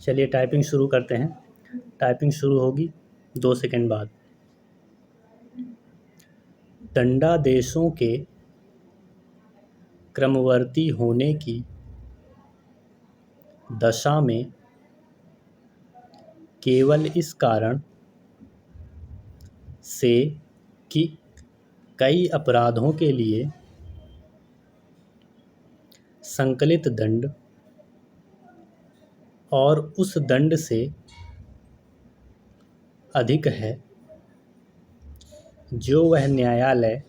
चलिए टाइपिंग शुरू करते हैं। टाइपिंग शुरू होगी 2 सेकंड बाद। दंडादेशों के क्रमवर्ती होने की दशा में केवल इस कारण से कि कई अपराधों के लिए संकलित दंड और उस दंड से अधिक है जो वह न्यायालय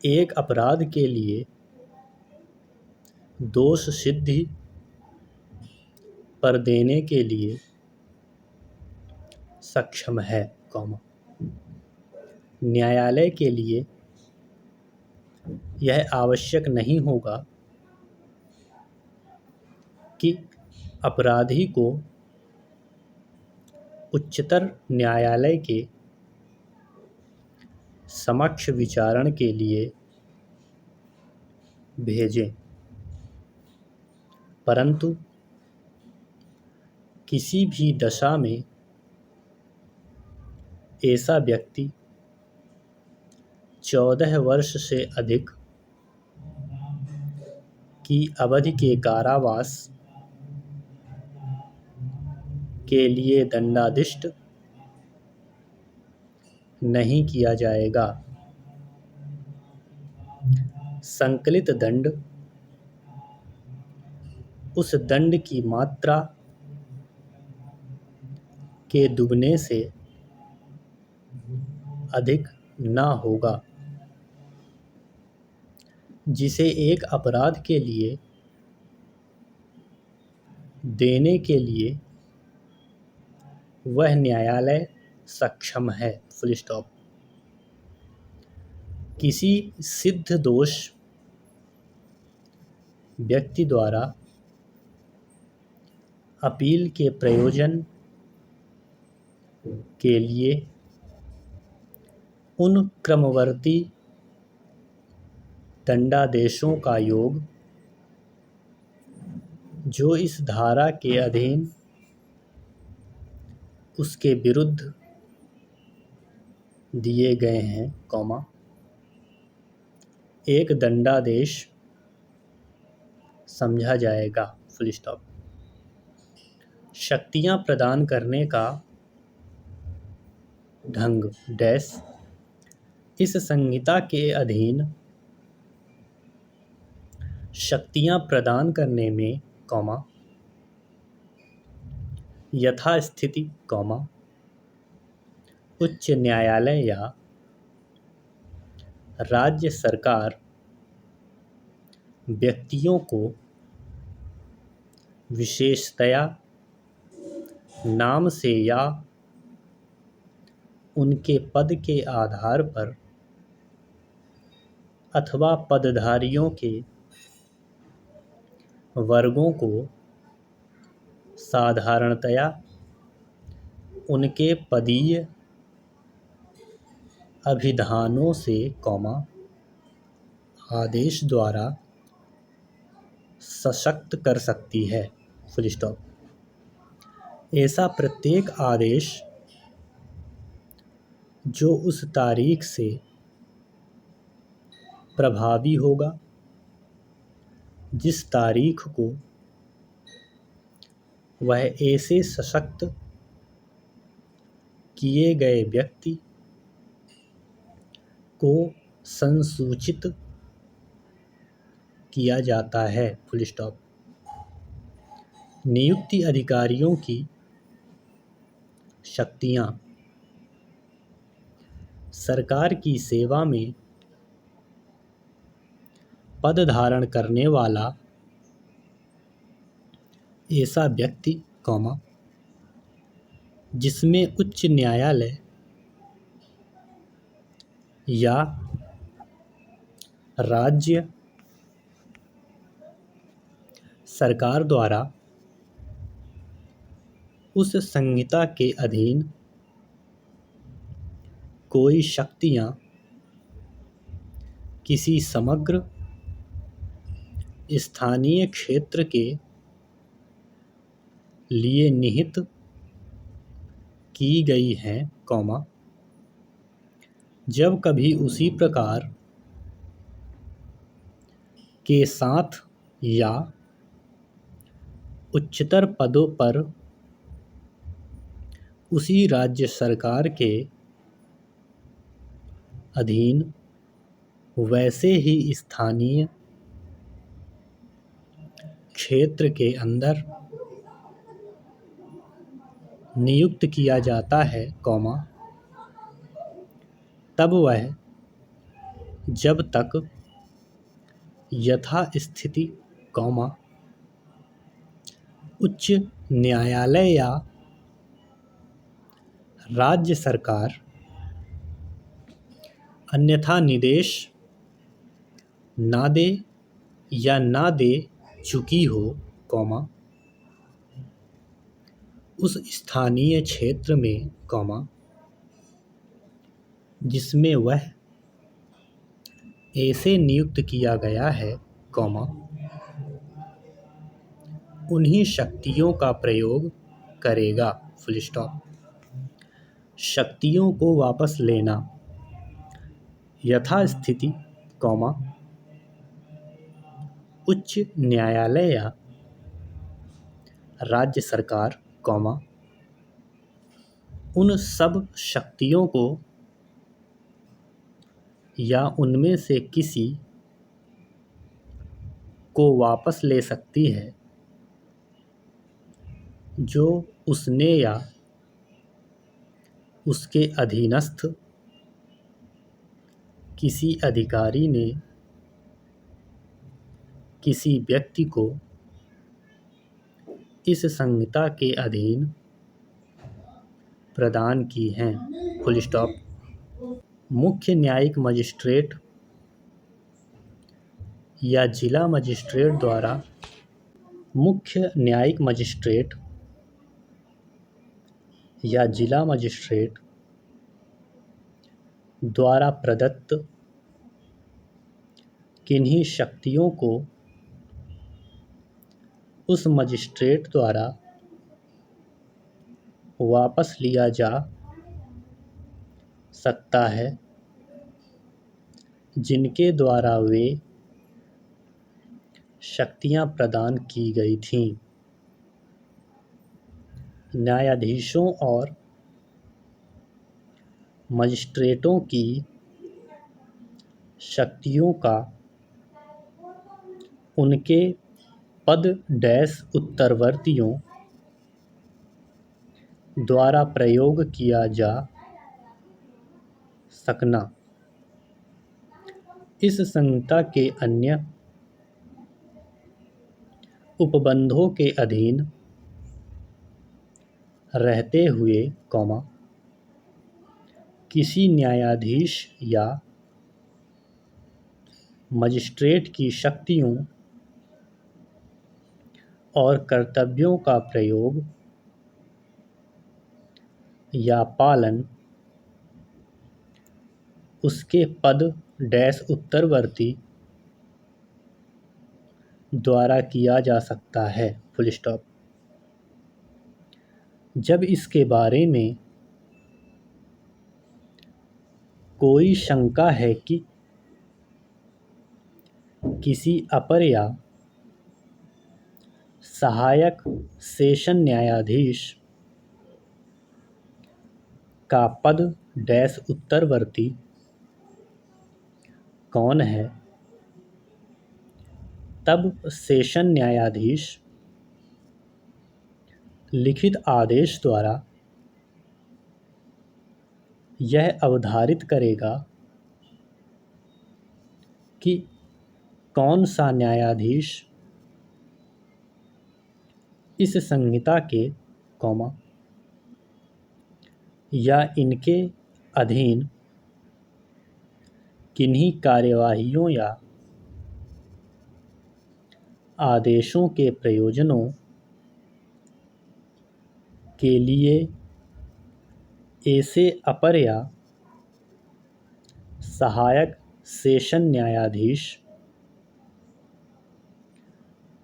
एक अपराध के लिए दोष सिद्धि पर देने के लिए सक्षम है, न्यायालय के लिए यह आवश्यक नहीं होगा कि अपराधी को उच्चतर न्यायालय के समक्ष विचारण के लिए भेजें, परंतु किसी भी दशा में ऐसा व्यक्ति 14 वर्ष से अधिक की अवधि के कारावास के लिए दंडाधिष्ट नहीं किया जाएगा। संकलित दंड उस दंड की मात्रा के दुगने से अधिक न होगा जिसे एक अपराध के लिए देने के लिए वह न्यायालय सक्षम है। Full stop. किसी सिद्ध दोष व्यक्ति द्वारा अपील के प्रयोजन के लिए उन क्रमवर्ती दंडादेशों का योग जो इस धारा के अधीन उसके विरुद्ध दिए गए हैं, एक दंडादेश समझा जाएगा। Full stop. शक्तियां प्रदान करने का ढंग डैश इस संहिता के अधीन शक्तियां प्रदान करने में, यथास्थिति, उच्च न्यायालय या राज्य सरकार व्यक्तियों को विशेषतया नाम से या उनके पद के आधार पर अथवा पदधारियों के वर्गों को साधारणतया उनके पदीय अभिधानों से, आदेश द्वारा सशक्त कर सकती है। Full stop. ऐसा प्रत्येक आदेश जो उस तारीख से प्रभावी होगा जिस तारीख को वह ऐसे सशक्त किए गए व्यक्ति को संसूचित किया जाता है। Full stop. नियुक्ति अधिकारियों की शक्तियां सरकार की सेवा में पद धारण करने वाला ऐसा व्यक्ति, जिसमें उच्च न्यायालय या राज्य सरकार द्वारा उस संहिता के अधीन कोई शक्तियां किसी समग्र स्थानीय क्षेत्र के लिए निहित की गई हैं, जब कभी उसी प्रकार के साथ या उच्चतर पदों पर उसी राज्य सरकार के अधीन वैसे ही स्थानीय क्षेत्र के अंदर नियुक्त किया जाता है, तब वह जब तक यथास्थिति, उच्च न्यायालय या राज्य सरकार अन्यथा निर्देश ना दे या ना दे चुकी हो, उस स्थानीय क्षेत्र में, जिसमें वह ऐसे नियुक्त किया गया है, उन्हीं शक्तियों का प्रयोग करेगा। Full stop. शक्तियों को वापस लेना यथास्थिति, उच्च न्यायालय या राज्य सरकार, उन सब शक्तियों को या उनमें से किसी को वापस ले सकती है जो उसने या उसके अधीनस्थ किसी अधिकारी ने किसी व्यक्ति को इस संहिता के अधीन प्रदान की हैं। Full stop. मुख्य न्यायिक मजिस्ट्रेट या जिला मजिस्ट्रेट द्वारा मुख्य न्यायिक मजिस्ट्रेट या जिला मजिस्ट्रेट द्वारा प्रदत्त किन्हीं शक्तियों को उस मजिस्ट्रेट द्वारा वापस लिया जा सकता है जिनके द्वारा वे शक्तियां प्रदान की गई थीं। न्यायाधीशों और मजिस्ट्रेटों की शक्तियों का उनके पद उत्तरवर्तियों द्वारा प्रयोग किया जा सकना इस संहिता के अन्य उपबंधों के अधीन रहते हुए, किसी न्यायाधीश या मजिस्ट्रेट की शक्तियों और कर्तव्यों का प्रयोग या पालन उसके पद उत्तरवर्ती द्वारा किया जा सकता है। Full stop. जब इसके बारे में कोई शंका है कि किसी अपर या सहायक सेशन न्यायाधीश का पद उत्तरवर्ती कौन है, तब सेशन न्यायाधीश लिखित आदेश द्वारा यह अवधारित करेगा कि कौन सा न्यायाधीश इस संहिता के, या इनके अधीन किन्हीं कार्यवाहियों या आदेशों के प्रयोजनों के लिए ऐसे अपर या सहायक सेशन न्यायाधीश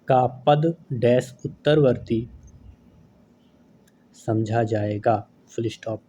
का पद उत्तरवर्ती समझा जाएगा। Full stop.